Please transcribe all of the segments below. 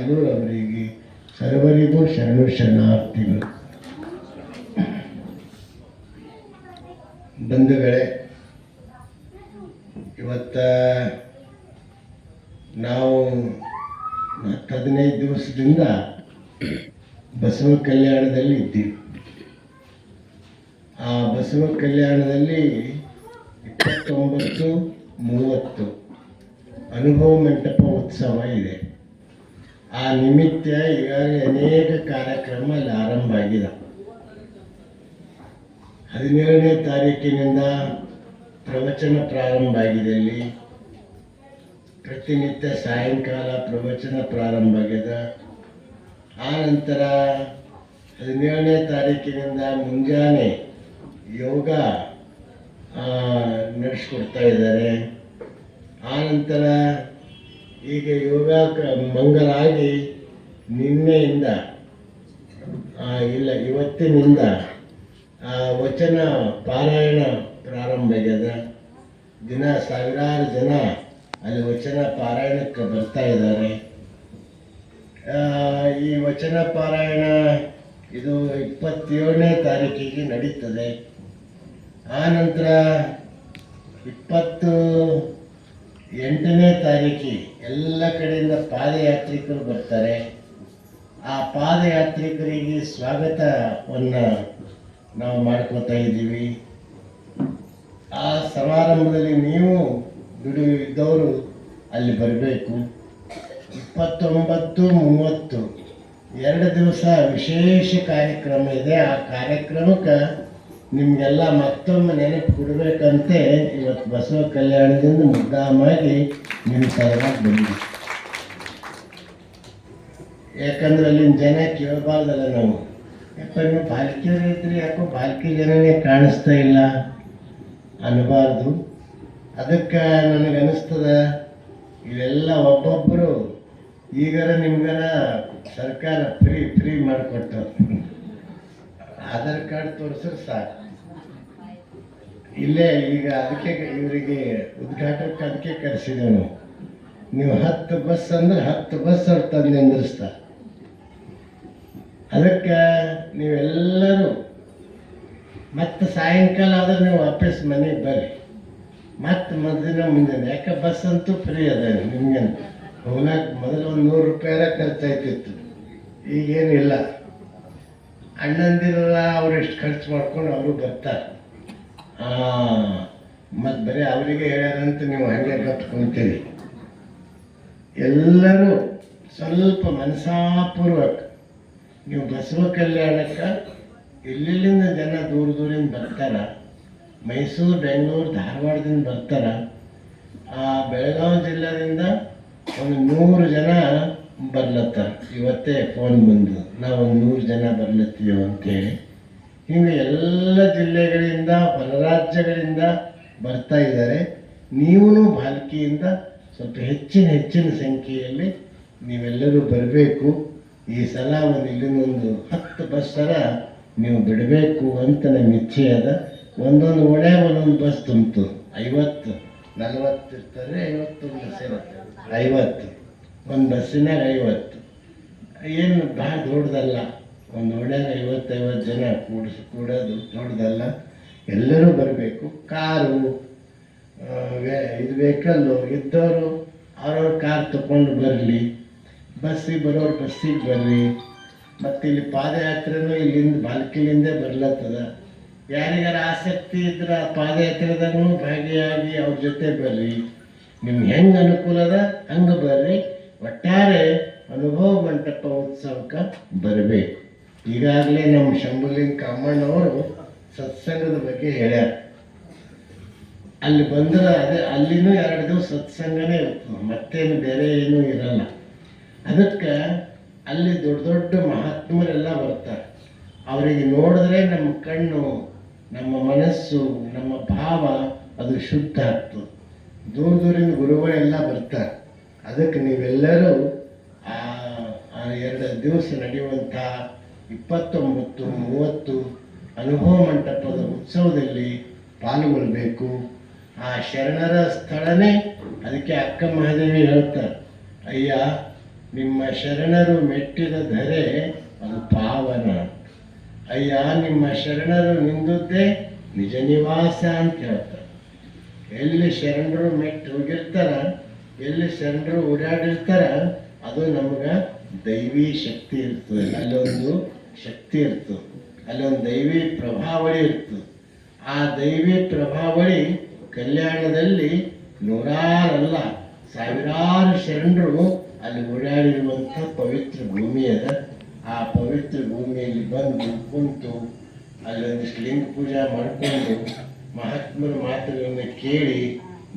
ಮಾಲೂರ್ ಅವರಿಗೆ ಸರ್ವರಿಗೂ ಶರಣು ಶರಣಾರ್ಥಿಗಳು. ಬಂಧುಗಳೇ, ಇವತ್ತ ನಾವು 15 ದಿವಸದಿಂದ ಬಸವ ಕಲ್ಯಾಣದಲ್ಲಿ ಇದ್ದೀವಿ. ಆ ಬಸವ ಕಲ್ಯಾಣದಲ್ಲಿ 29, 30 ಅನುಭವ ಮಂಟಪ ಉತ್ಸವ ಇದೆ. ಆ ನಿಮಿತ್ತ ಈಗಾಗಲೇ ಅನೇಕ ಕಾರ್ಯಕ್ರಮ ಅಲ್ಲಿ ಆರಂಭ ಆಗಿದೆ. 17ನೇ ತಾರೀಕಿನಿಂದ ಪ್ರವಚನ ಪ್ರಾರಂಭ ಆಗಿದೆ. ಅಲ್ಲಿ ಪ್ರತಿನಿತ್ಯ ಸಾಯಂಕಾಲ ಪ್ರವಚನ ಪ್ರಾರಂಭ ಆಗಿದೆ. ಆ ನಂತರ 17ನೇ ತಾರೀಕಿನಿಂದ ಮುಂಜಾನೆ ಯೋಗ ನಡೆಸ್ಕೊಡ್ತಾ ಇದ್ದಾರೆ. ಆ ನಂತರ ಈಗ ಯೋಗ ಮಂಗಲಾಗಿ ನಿನ್ನೆಯಿಂದ ಇವತ್ತಿನಿಂದ ವಚನ ಪಾರಾಯಣ ಪ್ರಾರಂಭ ಆಗ್ಯದ. ದಿನ ಸಾವಿರಾರು ಜನ ಅಲ್ಲಿ ವಚನ ಪಾರಾಯಣಕ್ಕೆ ಬರ್ತಾ ಇದ್ದಾರೆ. ಈ ವಚನ ಪಾರಾಯಣ ಇದು 27ನೇ ತಾರೀಕಿಗೆ ನಡೀತದೆ. ಆ ನಂತರ 28ನೇ ತಾರೀಕಿಗೆ ಎಲ್ಲ ಕಡೆಯಿಂದ ಪಾದಯಾತ್ರಿಕರು ಬರ್ತಾರೆ. ಆ ಪಾದಯಾತ್ರಿಕರಿಗೆ ಸ್ವಾಗತವನ್ನು ನಾವು ಮಾಡ್ಕೋತಾ ಇದ್ದೀವಿ. ಆ ಸಮಾರಂಭದಲ್ಲಿ ನೀವು ಇದ್ದವರು ಅಲ್ಲಿ ಬರಬೇಕು. 29, 30 2 ದಿವಸ ವಿಶೇಷ ಕಾರ್ಯಕ್ರಮ ಇದೆ. ಆ ಕಾರ್ಯಕ್ರಮಕ್ಕೆ ನಿಮಗೆಲ್ಲ ಮತ್ತೊಮ್ಮೆ ನೆನಪು ಕೊಡಬೇಕಂತೆ ಇವತ್ತು ಬಸವ ಕಲ್ಯಾಣದಿಂದ ಮುದ್ದಾಮಾಗಿ ನಿಮ್ಮ ಸಲುವಾಗಿ ಬಂದಿದ್ದೀವಿ. ಯಾಕಂದ್ರೆ ಅಲ್ಲಿನ ಜನ ಕೇಳಬಾರ್ದಲ್ಲ ನಾವು, ಯಾಕಂದ್ರೆ ನೀವು ಬಾಲ್ಕಿಯವ್ರು ಇದ್ರಿ, ಯಾಕೋ ಬಾಲ್ಕಿ ಜನನೇ ಕಾಣಿಸ್ತಾ ಇಲ್ಲ ಅನ್ನಬಾರ್ದು. ಅದಕ್ಕೆ ನನಗನ್ನಿಸ್ತದ ಇವೆಲ್ಲ ಒಬ್ಬೊಬ್ಬರು ಈಗಾರ ನಿಮ್ಗಾರ ಸರ್ಕಾರ ಫ್ರೀ ಮಾಡಿಕೊಟ್ಟು ಆಧಾರ್ ಕಾರ್ಡ್ ತೋರಿಸಿದ್ರೆ ಸಾಕು. ಇಲ್ಲೇ ಈಗ ಅದಕ್ಕೆ ಇವರಿಗೆ ಉದ್ಘಾಟಕಕ್ಕೆ ಅದಕ್ಕೆ ಕರೆಸಿದ್ದೇವೆ. ನೀವು 10 ಬಸ್ ಅಂದ್ರೆ 10 ಬಸ್ ಅವ್ರು ತಂದು ನಿಂದಿರಿಸ್ತಾರೆ. ಅದಕ್ಕೆ ನೀವೆಲ್ಲರೂ ಮತ್ತೆ ಸಾಯಂಕಾಲ ಆದ್ರೆ ನೀವು ವಾಪಸ್ ಮನೆಗೆ ಬರ್ರಿ. ಮತ್ತೆ ಮುಂದಿನ ಯಾಕೆ ಬಸ್ ಅಂತೂ ಫ್ರೀ ಅದ ನಿಮ್ಗೆ. ಹೋಗ್ಲಾಕ ಮೊದಲು ಒಂದು 100 ರೂಪಾಯಿ ಖರ್ಚಾಯ್ತಿತ್ತು, ಈಗೇನಿಲ್ಲ. ಅಣ್ಣಂದಿರಲ್ಲ, ಅವ್ರು ಎಷ್ಟು ಖರ್ಚು ಮಾಡ್ಕೊಂಡು ಅವರು ಬರ್ತಾರೆ. ಮತ್ತು ಬರೀ ಅವರಿಗೆ ಹೇಳ್ಯಾರಂತ ನೀವು ಹಾಗೆ ಕಟ್ಕೊಳ್ತೀರಿ. ಎಲ್ಲರೂ ಸ್ವಲ್ಪ ಮನಸಾಪೂರ್ವಕ ನೀವು ಬಸವ ಕಲ್ಯಾಣಕ್ಕೆ ಎಲ್ಲೆಲ್ಲಿಂದ ಜನ ದೂರದಿಂದ ಬರ್ತಾರೆ. ಮೈಸೂರು, ಬೆಂಗಳೂರು, ಧಾರವಾಡದಿಂದ ಬರ್ತಾರೆ. ಬೆಳಗಾವಿ ಜಿಲ್ಲೆಯಿಂದ ಒಂದು 100 ಜನ ಬರ್ಲತ್ತಾರೆ. ಇವತ್ತೇ ಫೋನ್ ಬಂದು ನಾವು ಒಂದು 100 ಜನ ಬರ್ಲತ್ತೀವಿ ಅಂತೇಳಿ. ಹಿಂಗೆ ಎಲ್ಲ ಜಿಲ್ಲೆಗಳಿಂದ, ಹೊರ ರಾಜ್ಯಗಳಿಂದ ಬರ್ತಾ ಇದ್ದಾರೆ. ನೀವು ಭಾಲ್ಕಿಯಿಂದ ಸ್ವಲ್ಪ ಹೆಚ್ಚಿನ ಸಂಖ್ಯೆಯಲ್ಲಿ ನೀವೆಲ್ಲರೂ ಬರಬೇಕು. ಈ ಸಲ ಇಲ್ಲಿಂದೊಂದು 10 ಬಸ್ಸರ ನೀವು ಬಿಡಬೇಕು ಅಂತ ನಮ್ಮ ಇಚ್ಛೆ ಅದ. ಒಂದೊಂದು ಒಂದೊಂದು ಬಸ್ ತುಂಬಿತು. 50, 40 ಇರ್ತಾರೆ, 51 ಸೇರುತ್ತೆ. 50 ಒಂದು ಬಸ್ಸಿನಾಗ 50 ಏನು ಭಾಳ ದೊಡ್ಡದಲ್ಲ. ಒಂದು ಓಣ್ಯಾಗ 50 ಜನ ಕೂಡೋದು ದೊಡ್ಡದಲ್ಲ. ಎಲ್ಲರೂ ಬರಬೇಕು. ಕಾರು, ಇದು ವೆಹಿಕಲ್ಲು ಇದ್ದವರು ಅವ್ರವ್ರ ಕಾರ್ ತಗೊಂಡು ಬರಲಿ. ಬಸ್ಸಿಗೆ ಬರೋರು ಬಸ್ಸಿಗೆ ಬರ್ರಿ. ಮತ್ತು ಇಲ್ಲಿ ಪಾದಯಾತ್ರೆನೂ ಇಲ್ಲಿಂದ ಬಾಲ್ಕಿಲಿಂದ ಬರ್ಲತ್ತದ. ಯಾರಿಗಾರ ಆಸಕ್ತಿ ಇದ್ರೆ ಆ ಪಾದಯಾತ್ರೆದಾಗೂ ಭಾಗಿಯಾಗಿ ಅವ್ರ ಜೊತೆ ಬರ್ರಿ. ನಿಮ್ಗೆ ಹೆಂಗೆ ಅನುಕೂಲ ಅದ ಹಂಗೆ ಬರ್ರಿ. ಒಟ್ಟಾರೆ ಅನುಭವ ಮಂಟಪ ಉತ್ಸವಕ್ಕೆ ಬರಬೇಕು. ಈಗಾಗಲೇ ನಮ್ಮ ಶಂಭುಲಿಂಗ ಕಾಮಣ್ಣವರು ಸತ್ಸಂಗದ ಬಗ್ಗೆ ಹೇಳ್ಯಾರ. ಅಲ್ಲಿ ಬಂದ್ರೆ ಅಲ್ಲಿನೂ 2 ದಿವಸ ಸತ್ಸಂಗನೇ ಇರ್ತದೆ, ಮತ್ತೇನು ಬೇರೆ ಏನೂ ಇರಲ್ಲ. ಅದಕ್ಕೆ ಅಲ್ಲಿ ದೊಡ್ಡ ಮಹಾತ್ಮರೆಲ್ಲ ಬರ್ತಾರೆ. ಅವರಿಗೆ ನೋಡಿದ್ರೆ ನಮ್ಮ ಕಣ್ಣು, ನಮ್ಮ ಮನಸ್ಸು, ನಮ್ಮ ಭಾವ ಅದು ಶುದ್ಧ ಆಗ್ತದೆ. ದೂರದಿಂದ ಗುರುಗಳೆಲ್ಲ ಬರ್ತಾರೆ. ಅದಕ್ಕೆ ನೀವೆಲ್ಲರೂ ಆ 2 ದಿವಸ ನಡೆಯುವಂಥ 29, 30 ಅನುಭವ ಮಂಟಪದ ಉತ್ಸವದಲ್ಲಿ ಪಾಲ್ಗೊಳ್ಬೇಕು. ಆ ಶರಣರ ಸ್ಥಳನೇ ಅದಕ್ಕೆ ಅಕ್ಕ ಮಹಾದೇವಿ ಹೇಳ್ತಾರೆ, ಅಯ್ಯ ನಿಮ್ಮ ಶರಣರು ಮೆಟ್ಟಿದ ಧರೆ ಅದು ಪಾವನ. ಅಯ್ಯ ನಿಮ್ಮ ಶರಣರು ನಿಂದುದ್ದೇ ನಿಜ ನಿವಾಸ ಅಂತ ಹೇಳ್ತಾರೆ. ಎಲ್ಲಿ ಶರಣರು ಮೆಟ್ಟು ಹೋಗಿರ್ತಾರ, ಎಲ್ಲಿ ಶರಣರು ಓಡಾಡಿರ್ತಾರ, ಅದು ನಮ್ಗೆ ದೈವಿ ಶಕ್ತಿ ಇರ್ತದೆ. ಅಲ್ಲೊಂದು ಶಕ್ತಿ ಇರ್ತದೆ, ಅಲ್ಲೊಂದು ದೈವಿ ಪ್ರಭಾವಳಿ ಇರ್ತದೆ. ಆ ದೈವಿ ಪ್ರಭಾವಳಿ ಕಲ್ಯಾಣದಲ್ಲಿ ನೂರಾರಲ್ಲ ಸಾವಿರಾರು ಶರಣರು ಅಲ್ಲಿ ಓಡಾಡಿರುವಂಥ ಪವಿತ್ರ ಭೂಮಿ ಅದ. ಆ ಪವಿತ್ರ ಭೂಮಿಯಲ್ಲಿ ಬಂದು ಕುಂತು ಅಲ್ಲೊಂದಿಷ್ಟು ಲಿಂಗ ಪೂಜೆ ಮಾಡಿಕೊಂಡು ಮಹಾತ್ಮರ ಮಾತುಗಳನ್ನು ಕೇಳಿ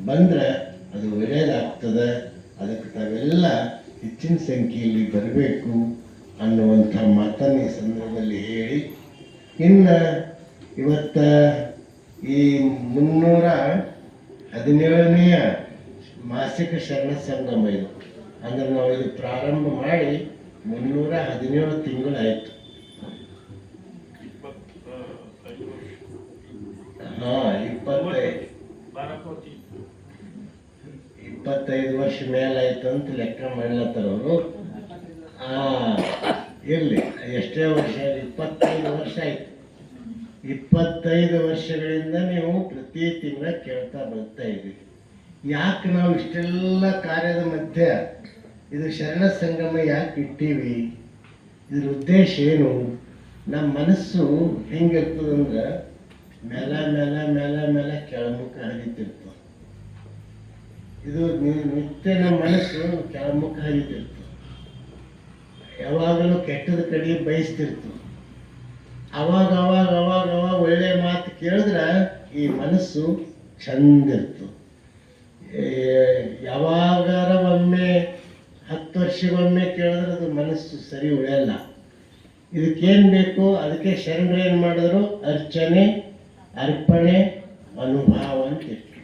ಬಂದ್ರೆ ಅದು ಒಳ್ಳೆಯದಾಗ್ತದೆ. ಅದಕ್ಕೆ ತಾವೆಲ್ಲ ಹೆಚ್ಚಿನ ಸಂಖ್ಯೆಯಲ್ಲಿ ಬರಬೇಕು ಅನ್ನುವಂಥ ಮಾತನ್ನು ಈ ಸಂದರ್ಭದಲ್ಲಿ ಹೇಳಿ, ಇನ್ನು ಇವತ್ತು ಈ 317ನೆಯ ಮಾಸಿಕ ಶರಣ ಸಂಗಮ ಇದು. ಅಂದ್ರೆ ನಾವು ಇದು ಪ್ರಾರಂಭ ಮಾಡಿ 317 ತಿಂಗಳಾಯಿತು. ಹಾಂ, 25 ವರ್ಷ ಮೇಲಾಯ್ತು ಅಂತ ಲೆಕ್ಕ ಮಾಡ್ಲತ್ತಾರ ಅವರು. ಇರಲಿ, ಎಷ್ಟೇ ವರ್ಷ, 25 ವರ್ಷ ಆಯ್ತು. 25 ವರ್ಷಗಳಿಂದ ನೀವು ಪ್ರತಿ ತಿಂಗಳ ಕೇಳ್ತಾ ಬರ್ತಾ ಇದ್ದೀವಿ. ಯಾಕೆ ನಾವು ಇಷ್ಟೆಲ್ಲ ಕಾರ್ಯದ ಮಧ್ಯೆ ಇದು ಶರಣ ಸಂಗಮ ಯಾಕೆ ಇಟ್ಟೀವಿ? ಇದ್ರ ಉದ್ದೇಶ ಏನು? ನಮ್ಮ ಮನಸ್ಸು ಹೆಂಗಿರ್ತದಂದ್ರೆ ಮೇಲ ಮೇಲ ಮೇಲ ಮೇಲ ಕೆಳಮುಖ ಹರಿತಿರ್ತದೆ. ಇದು ನಿತ್ಯ ನಮ್ಮ ಮನಸ್ಸು ಕೆಳಮುಖ ಹರಿತಿರ್ತದೆ. ಯಾವಾಗಲೂ ಕೆಟ್ಟದ ಕಡೆ ಬಯಸ್ತಿರ್ತದೆ. ಅವಾಗ ಅವಾಗ ಅವಾಗ ಅವಾಗ ಒಳ್ಳೆಯ ಮಾತು ಕೇಳಿದ್ರೆ ಈ ಮನಸ್ಸು ಚಂದ ಇರ್ತದೆ. ಯಾವಾಗಾರ ಒಮ್ಮೆ 10 ವರ್ಷಗೊಮ್ಮೆ ಕೇಳಿದ್ರೆ ಅದು ಮನಸ್ಸು ಸರಿ ಉಳಿಯಲ್ಲ. ಇದಕ್ಕೇನು ಬೇಕು? ಅದಕ್ಕೆ ಶರಣರು ಏನು ಮಾಡಿದ್ರು? ಅರ್ಚನೆ, ಅರ್ಪಣೆ, ಅನುಭಾವ ಅಂತ ಇತ್ತು.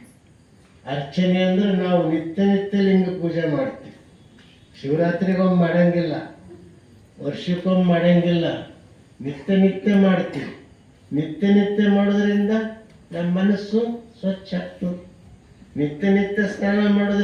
ಅರ್ಚನೆ ಅಂದ್ರೆ ನಾವು ನಿತ್ಯ ನಿತ್ಯ ಲಿಂಗ ಪೂಜೆ ಮಾಡ್ತೀವಿ. ಶಿವರಾತ್ರಿಗೊಮ್ಮೆ ಮಾಡಂಗಿಲ್ಲ, ವರ್ಷಕ್ಕೊಮ್ಮೆ ಮಾಡಂಗಿಲ್ಲ, ನಿತ್ಯ ನಿತ್ಯ ಮಾಡ್ತೀವಿ. ನಿತ್ಯ ನಿತ್ಯ ಮಾಡೋದ್ರಿಂದ ನಮ್ಮ ಮನಸ್ಸು ಸ್ವಚ್ಛ ಆಗ್ತದೆ. ನಿತ್ಯ ನಿತ್ಯ ಸ್ನಾನ ಮಾಡೋದ್ರಿಂದ